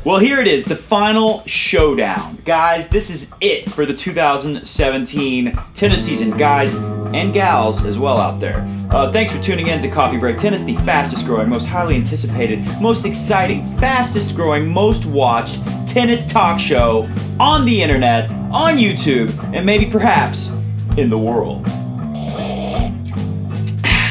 Well, here it is, the final showdown. Guys, this is it for the 2017 tennis season, guys and gals as well out there. Thanks for tuning in to Coffee Break Tennis, the fastest growing, most highly anticipated, most exciting, fastest growing, most watched tennis talk show on the internet, on YouTube, and maybe perhaps in the world.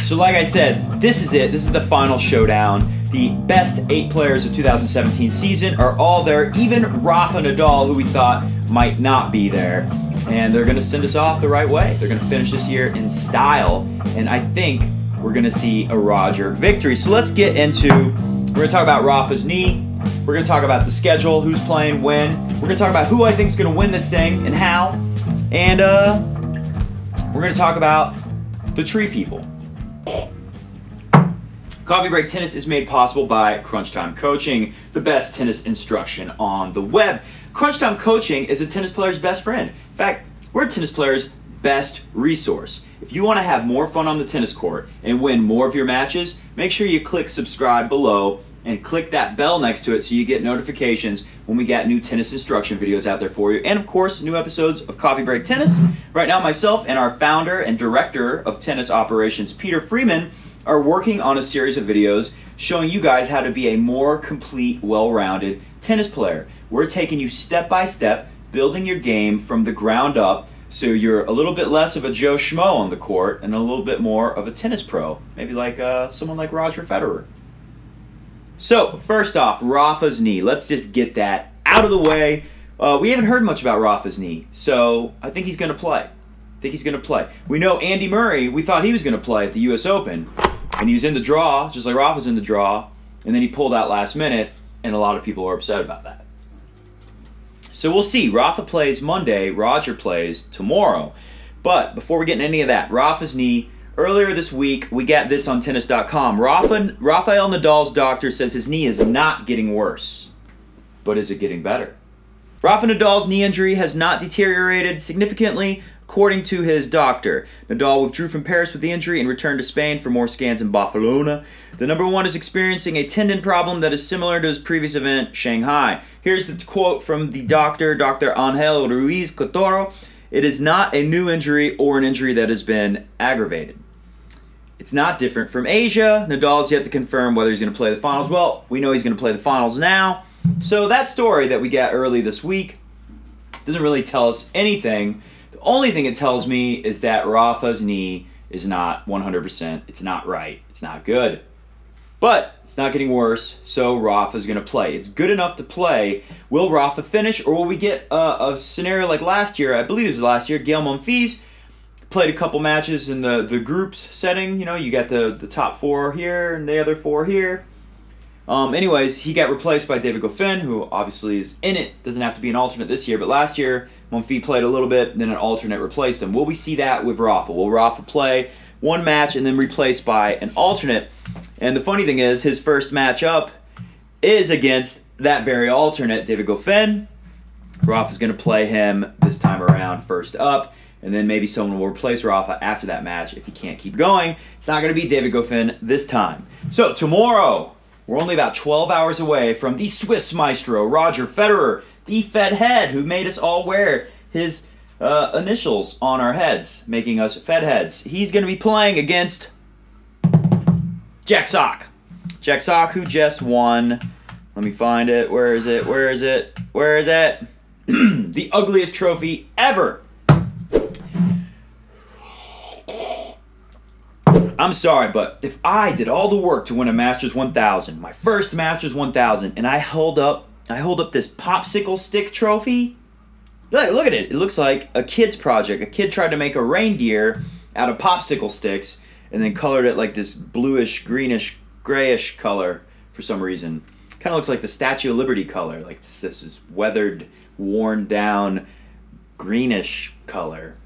So like I said, this is it. This is the final showdown. The best 8 players of 2017 season are all there, even Rafa Nadal, who we thought might not be there. And they're going to send us off the right way. They're going to finish this year in style. And I think we're going to see a Roger victory. So let's get into, we're going to talk about Rafa's knee. We're going to talk about the schedule, who's playing when. We're going to talk about who I think is going to win this thing and how. And we're going to talk about the tree people. Coffee Break Tennis is made possible by Crunch Time Coaching, the best tennis instruction on the web. Crunch Time Coaching is a tennis player's best friend. In fact, we're a tennis player's best resource. If you want to have more fun on the tennis court and win more of your matches, make sure you click subscribe below and click that bell next to it so you get notifications when we got new tennis instruction videos out there for you. And of course, new episodes of Coffee Break Tennis. Right now, myself and our founder and director of tennis operations, Peter Freeman, are working on a series of videos showing you guys how to be a more complete, well-rounded tennis player. We're taking you step by step, building your game from the ground up so you're a little bit less of a Joe Schmo on the court and a little bit more of a tennis pro, maybe like someone like Roger Federer. So first off, Rafa's knee. Let's just get that out of the way. We haven't heard much about Rafa's knee, so I think he's going to play. We know Andy Murray, we thought he was going to play at the US Open, and he was in the draw, just like Rafa's in the draw, and then he pulled out last minute, and a lot of people are upset about that. So we'll see. Rafa plays Monday, Roger plays tomorrow. But before we get into any of that, Rafa's knee, earlier this week, we got this on tennis.com. Rafael Nadal's doctor says his knee is not getting worse, but is it getting better? Rafa Nadal's knee injury has not deteriorated significantly, according to his doctor. Nadal withdrew from Paris with the injury and returned to Spain for more scans in Barcelona. The number one is experiencing a tendon problem that is similar to his previous event, Shanghai. Here's the quote from the doctor, Dr. Angel Ruiz Cotoro. It is not a new injury or an injury that has been aggravated. It's not different from Asia. Nadal's yet to confirm whether he's going to play the finals. Well, we know he's going to play the finals now. So that story that we got early this week doesn't really tell us anything. The only thing it tells me is that Rafa's knee is not 100%. It's not right. It's not good. But it's not getting worse, so Rafa's going to play. It's good enough to play. Will Rafa finish, or will we get a scenario like last year? I believe it was last year. Gael Monfils played a couple matches in the groups setting. You know, you got the top 4 here and the other 4 here. Anyways, he got replaced by David Goffin, who obviously is in it. Doesn't have to be an alternate this year, but last year, Monfils played a little bit, then an alternate replaced him. Will we see that with Rafa? Will Rafa play one match and then replaced by an alternate? And the funny thing is, his first match up is against that very alternate, David Goffin. Rafa's going to play him this time around first up, and then maybe someone will replace Rafa after that match if he can't keep going. It's not going to be David Goffin this time. So tomorrow, we're only about 12 hours away from the Swiss maestro, Roger Federer, the Fed head, who made us all wear his initials on our heads, making us Fed heads. He's going to be playing against Jack Sock. Jack Sock, who just won. Let me find it. Where is it? Where is it? Where is it? The ugliest trophy ever. I'm sorry, but if I did all the work to win a Masters 1000, my first Masters 1000, and I hold up this popsicle stick trophy, look at it. It looks like a kid's project. A kid tried to make a reindeer out of popsicle sticks and then colored it like this bluish, greenish, grayish color for some reason. Kind of looks like the Statue of Liberty color. Like this is weathered, worn down, greenish color.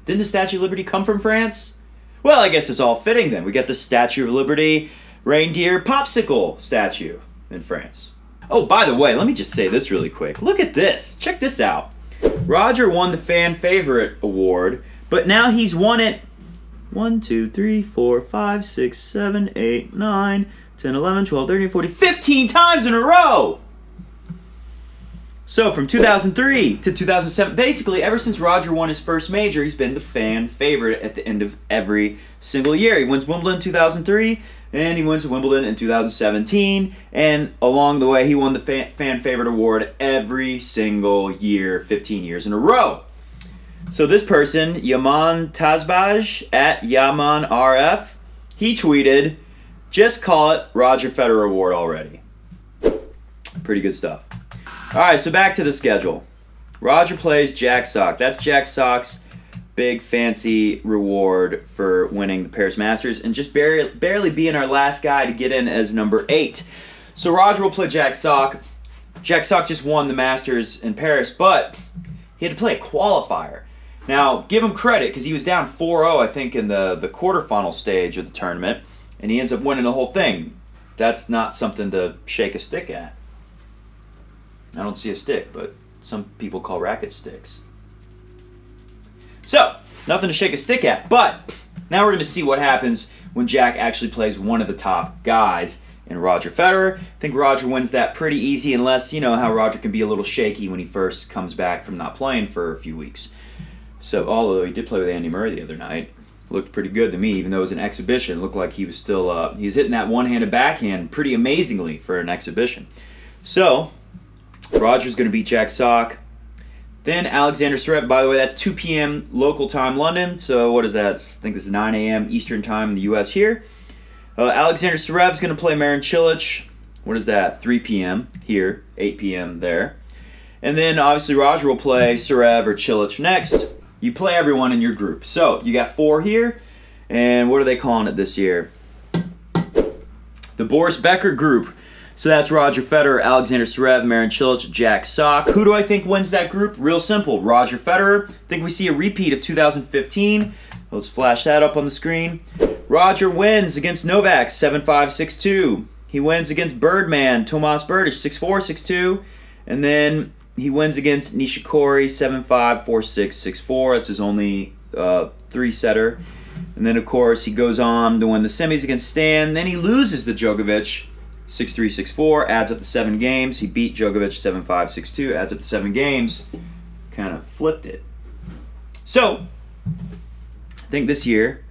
Didn't the Statue of Liberty come from France? Well, I guess it's all fitting then. We got the Statue of Liberty reindeer popsicle statue in France. Oh, by the way, let me just say this really quick. Look at this. Check this out. Roger won the Fan Favorite Award, but now he's won it 1, 2, 3, 4, 5, 6, 7, 8, 9, 10, 11, 12, 13, 14, 15 times in a row! So from 2003 to 2007, basically ever since Roger won his first major, he's been the fan favorite at the end of every single year. He wins Wimbledon in 2003, and he wins Wimbledon in 2017, and along the way he won the fan favorite award every single year, 15 years in a row. So this person, Yaman Tazbaj at YamanRF, he tweeted, "Just call it Roger Federer Award already." Pretty good stuff. All right, so back to the schedule. Roger plays Jack Sock. That's Jack Sock's big fancy reward for winning the Paris Masters and just barely being our last guy to get in as number 8. So Roger will play Jack Sock. Jack Sock just won the Masters in Paris, but he had to play a qualifier. Now, give him credit because he was down 4-0, I think, in the quarterfinal stage of the tournament, and he ends up winning the whole thing. That's not something to shake a stick at. I don't see a stick, but some people call racket sticks. So, nothing to shake a stick at, but now we're going to see what happens when Jack actually plays one of the top guys in Roger Federer. I think Roger wins that pretty easy, unless, you know how Roger can be a little shaky when he first comes back from not playing for a few weeks. So, although he did play with Andy Murray the other night, looked pretty good to me, even though it was an exhibition. It looked like he was still, he was hitting that one-handed backhand pretty amazingly for an exhibition. So, Roger's going to beat Jack Sock. Then Alexander Zverev, by the way, that's 2 p.m. local time London. So what is that? I think this is 9 a.m. Eastern time in the U.S. here. Alexander Zverev's going to play Marin Cilic. What is that? 3 p.m. here, 8 p.m. there. And then obviously Roger will play Zverev or Cilic next. You play everyone in your group. So you got 4 here. And what are they calling it this year? The Boris Becker group. So that's Roger Federer, Alexander Zverev, Marin Cilic, Jack Sock. Who do I think wins that group? Real simple, Roger Federer. I think we see a repeat of 2015. Let's flash that up on the screen. Roger wins against Novak, 7-5, 6-2. He wins against Birdman, Tomas Berdych, 6-4, 6-2. And then he wins against Nishikori, 7-5, 4-6, 6-4. That's his only 3-setter. And then, of course, he goes on to win the semis against Stan. Then he loses to Djokovic, 6-3, 6-4, adds up to 7 games. He beat Djokovic 7-5, 6-2, adds up to 7 games. Kind of flipped it. So, I think this year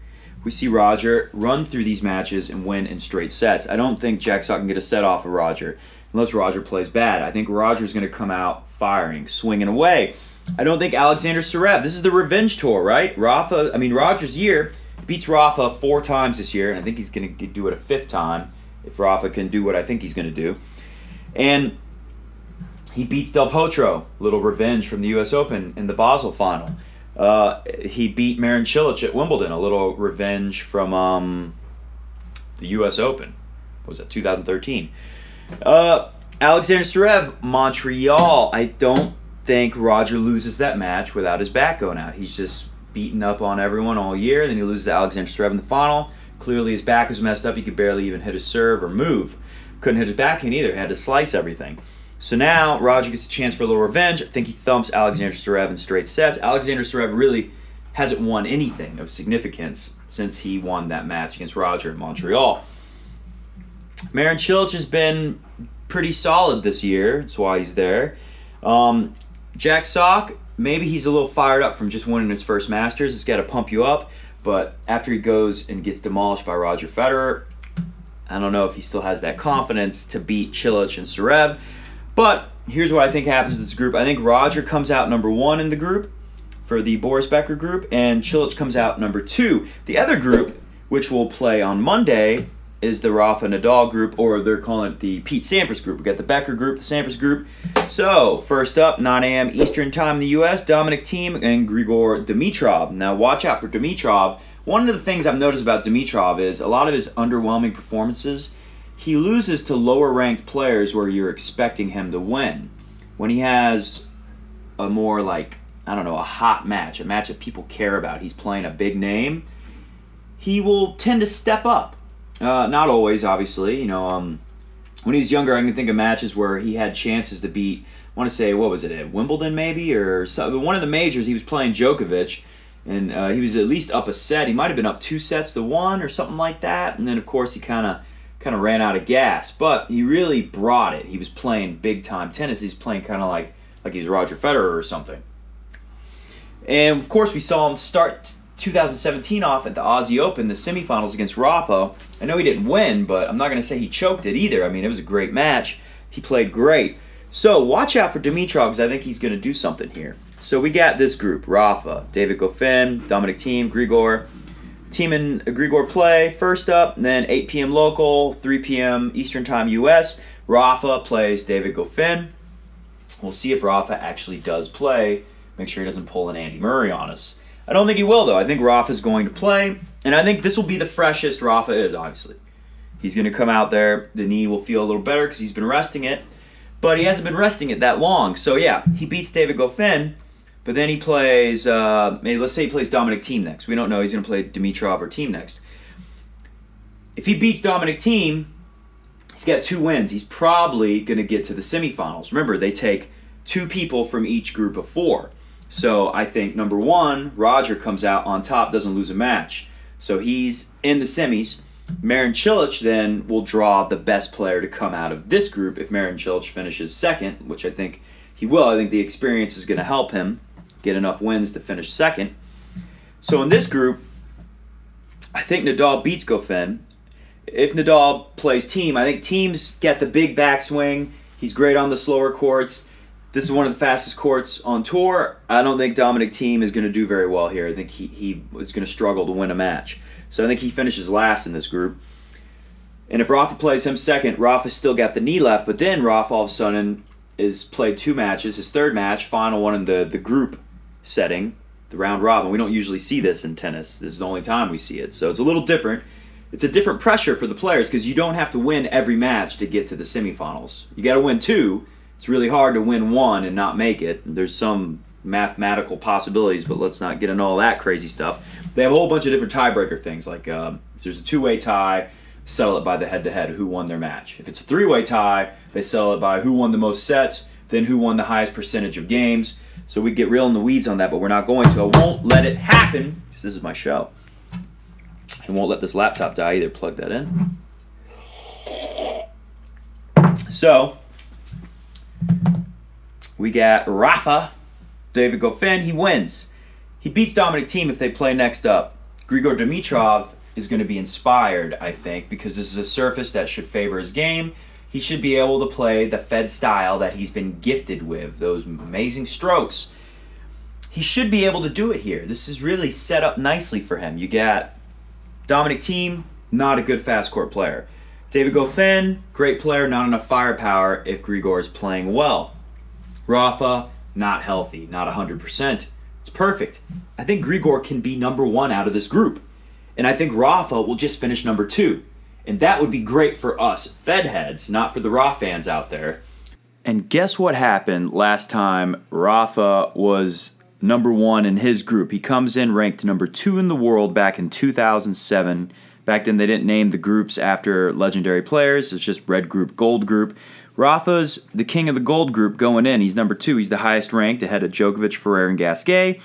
we see Roger run through these matches and win in straight sets. I don't think Jack Sock can get a set off of Roger unless Roger plays bad. I think Roger's going to come out firing, swinging away. I don't think Alexander Zverev, this is the revenge tour, right? Roger's year, beats Rafa 4 times this year, and I think he's going to do it a 5th time. If Rafa can do what I think he's going to do. And he beats Del Potro, little revenge from the U.S. Open in the Basel final. He beat Marin Cilic at Wimbledon, a little revenge from the U.S. Open. What was that, 2013? Alexander Zverev, Montreal. I don't think Roger loses that match without his back going out. He's just beaten up on everyone all year. Then he loses to Alexander Zverev in the final. Clearly his back was messed up. He could barely even hit his serve or move. Couldn't hit his backhand either. He had to slice everything. So now Roger gets a chance for a little revenge. I think he thumps Alexander Zverev in straight sets. Alexander Zverev really hasn't won anything of significance since he won that match against Roger in Montreal. Marin Cilic has been pretty solid this year. That's why he's there. Jack Sock, maybe he's a little fired up from just winning his first Masters. It's got to pump you up. But after he goes and gets demolished by Roger Federer, I don't know if he still has that confidence to beat Cilic and Zverev. But here's what I think happens in this group. I think Roger comes out number 1 in the group for the Boris Becker group, and Cilic comes out number 2. The other group, which we'll play on Monday, is the Rafa Nadal group, or they're calling it the Pete Sampras group. We got the Becker group, the Sampras group. So, first up, 9 a.m. Eastern time in the U.S., Dominic Thiem and Grigor Dimitrov. Now, watch out for Dimitrov. One of the things I've noticed about Dimitrov is a lot of his underwhelming performances, he loses to lower-ranked players where you're expecting him to win. When he has a more, like, I don't know, a hot match, a match that people care about, he's playing a big name, he will tend to step up. Not always, obviously. You know, when he was younger, I can think of matches where he had chances to beat, I want to say, what was it, at Wimbledon maybe? Or one of the majors, he was playing Djokovic, and he was at least up a set. He might have been up 2-1 or something like that. And then, of course, he kind of ran out of gas. But he really brought it. He was playing big-time tennis. He's playing kind of like like he's Roger Federer or something. And of course, we saw him start 2017 off at the Aussie Open, the semifinals against Rafa. I know he didn't win, but I'm not going to say he choked it either. I mean, it was a great match. He played great. So watch out for Dimitrov, because I think he's going to do something here. So we got this group: Rafa, David Goffin, Dominic Thiem, Grigor. Thiem and Grigor play first up, and then 8 p.m. local, 3 p.m. Eastern Time U.S. Rafa plays David Goffin. We'll see if Rafa actually does play. Make sure he doesn't pull an Andy Murray on us. I don't think he will, though. I think Rafa's going to play, and I think this will be the freshest Rafa is, obviously. He's going to come out there. The knee will feel a little better because he's been resting it, but he hasn't been resting it that long. So, yeah, he beats David Goffin, but then he plays, maybe let's say he plays Dominic Thiem next. We don't know. He's going to play Dimitrov or Thiem next. If he beats Dominic Thiem, he's got 2 wins. He's probably going to get to the semifinals. Remember, they take 2 people from each group of 4. So I think, number 1, Roger comes out on top, doesn't lose a match. So he's in the semis. Marin Cilic then will draw the best player to come out of this group if Marin Cilic finishes second, which I think he will. I think the experience is going to help him get enough wins to finish second. So in this group, I think Nadal beats Goffin. If Nadal plays Thiem, I think Thiem's got the big backswing. He's great on the slower courts. This is one of the fastest courts on tour. I don't think Dominic Thiem is going to do very well here. I think he is going to struggle to win a match. So I think he finishes last in this group. And if Rafa plays him second, Rafa's still got the knee left, but then Rafa all of a sudden is played 2 matches. His 3rd match, final one in the group setting, the round robin. We don't usually see this in tennis. This is the only time we see it. So it's a little different. It's a different pressure for the players because you don't have to win every match to get to the semifinals. You got to win 2. It's really hard to win 1 and not make it. There's some mathematical possibilities, but let's not get into all that crazy stuff. They have a whole bunch of different tiebreaker things, like if there's a 2-way tie, settle it by the head-to-head, who won their match. If it's a 3-way tie, they settle it by who won the most sets, then who won the highest percentage of games. So we get real in the weeds on that, but we're not going to. I won't let it happen. This is my show. I won't let this laptop die either. Plug that in. So we got Rafa, David Goffin. He wins. He beats Dominic Thiem if they play next up. Grigor Dimitrov is going to be inspired, I think, because this is a surface that should favor his game. He should be able to play the Fed style that he's been gifted with, those amazing strokes. He should be able to do it here. This is really set up nicely for him. You got Dominic Thiem, not a good fast court player. David Goffin, great player, not enough firepower if Grigor is playing well. Rafa, not healthy, not 100%. It's perfect. I think Grigor can be number 1 out of this group. And I think Rafa will just finish number 2. And that would be great for us Fed heads, not for the Rafa fans out there. And guess what happened last time Rafa was number 1 in his group? He comes in ranked number 2 in the world back in 2007. Back then they didn't name the groups after legendary players. It's just red group, gold group. Rafa's the king of the gold group going in. He's number 2. He's the highest ranked ahead of Djokovic, Ferrer, and Gasquet.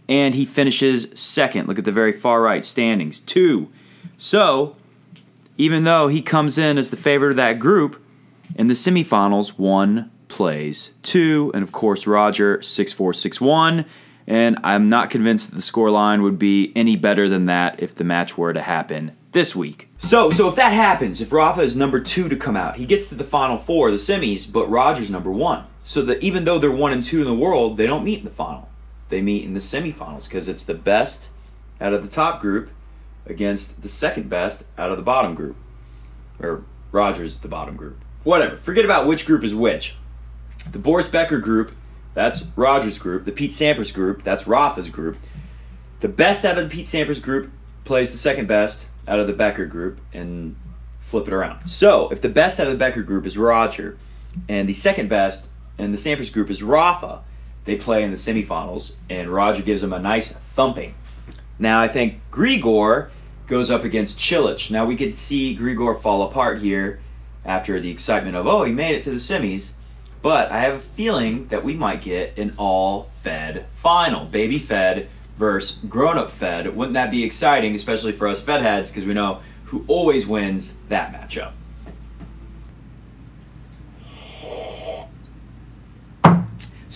And he finishes second. Look at the very far right standings. 2. So even though he comes in as the favorite of that group, in the semifinals, 1 plays 2. And of course, Roger, 6-4, 6-1. And I'm not convinced that the scoreline would be any better than that if the match were to happen this week. So if that happens, if Rafa is number 2 to come out, he gets to the Final 4, the semis, but Roger's number 1. So that even though they're 1 and 2 in the world, they don't meet in the final. They meet in the semifinals because it's the best out of the top group against the second best out of the bottom group. Or Roger's the bottom group. Whatever. Forget about which group is which. The Boris Becker group, that's Roger's group. The Pete Sampras group, that's Rafa's group. The best out of the Pete Sampras group plays the second best out of the Becker group, and flip it around. So if the best out of the Becker group is Roger, and the second best in the Sampras group is Rafa, they play in the semifinals, and Roger gives them a nice thumping. Now I think Grigor goes up against Cilic. Now we could see Grigor fall apart here after the excitement of, oh, he made it to the semis. But I have a feeling that we might get an all-Fed final. Baby Fed versus grown-up Fed. Wouldn't that be exciting, especially for us Fed heads, because we know who always wins that matchup.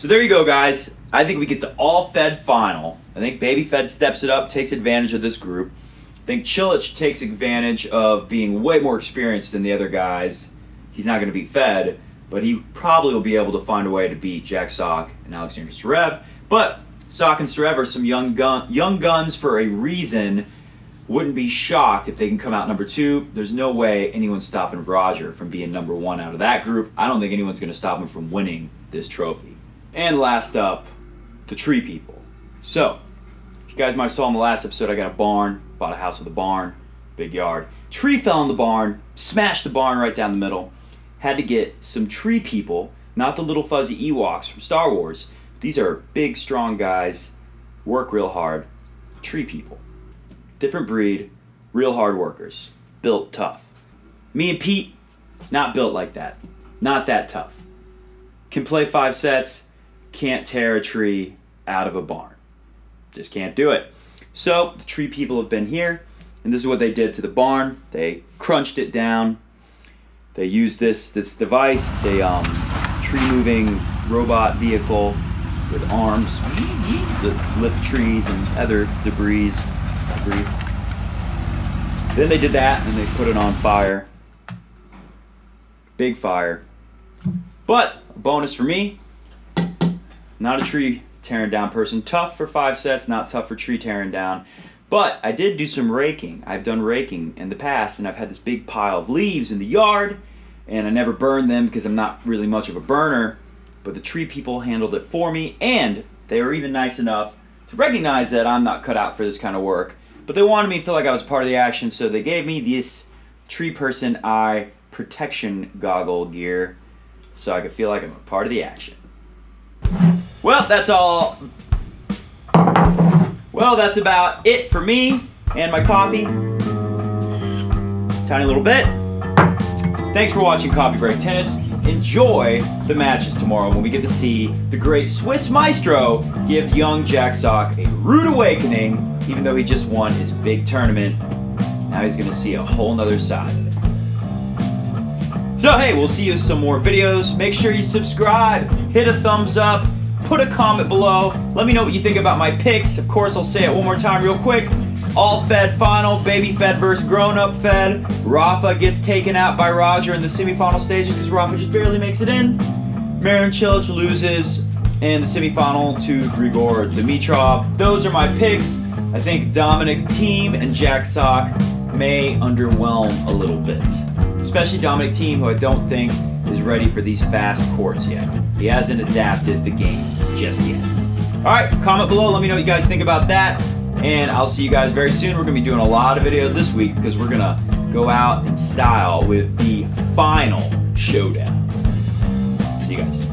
So there you go, guys. I think we get the all-Fed final. I think Baby Fed steps it up, takes advantage of this group. I think Chilich takes advantage of being way more experienced than the other guys. He's not going to beat Fed, but he probably will be able to find a way to beat Jack Sock and Alexander Zverev. But Sock and Zverev are some young guns for a reason. Wouldn't be shocked if they can come out number 2. There's no way anyone's stopping Roger from being number 1 out of that group. I don't think anyone's going to stop him from winning this trophy. And last up, the tree people. So, you guys might have saw in the last episode, I got a barn, bought a house with a barn, big yard. Tree fell in the barn, smashed the barn right down the middle. Had to get some tree people, not the little fuzzy Ewoks from Star Wars. These are big, strong guys, work real hard. Tree people. Different breed, real hard workers, built tough. Me and Pete, not built like that. Not that tough. Can play 5 sets, can't tear a tree out of a barn. Just can't do it. So the tree people have been here, and this is what they did to the barn. They crunched it down. They used this device. It's a tree-moving robot vehicle with arms that lift trees and other debris. Then they did that, and they put it on fire. Big fire. But a bonus for me, not a tree tearing down person. Tough for 5 sets, not tough for tree tearing down. But I did do some raking. I've done raking in the past, and I've had this big pile of leaves in the yard, and I never burned them because I'm not really much of a burner. But the tree people handled it for me, and they were even nice enough to recognize that I'm not cut out for this kind of work. But they wanted me to feel like I was part of the action, so they gave me this tree person eye protection goggle gear so I could feel like I'm a part of the action. Well, that's all. Well, that's about it for me and my coffee. Tiny little bit. Thanks for watching Coffee Break Tennis. Enjoy the matches tomorrow when we get to see the great Swiss maestro give young Jack Sock a rude awakening. Even though he just won his big tournament, now he's going to see a whole nother side of it. So hey, we'll see you in some more videos. Make sure you subscribe, hit a thumbs up, put a comment below. Let me know what you think about my picks. Of course, I'll say it one more time real quick. All Fed final, Baby Fed versus Grown Up Fed. Rafa gets taken out by Roger in the semifinal stages because Rafa just barely makes it in. Marin Cilic loses in the semifinal to Grigor Dimitrov. Those are my picks. I think Dominic Thiem and Jack Sock may underwhelm a little bit. Especially Dominic Thiem, who I don't think is ready for these fast courts yet. He hasn't adapted the game just yet. Alright, comment below, let me know what you guys think about that. And I'll see you guys very soon. We're going to be doing a lot of videos this week because we're going to go out in style with the final showdown. See you guys.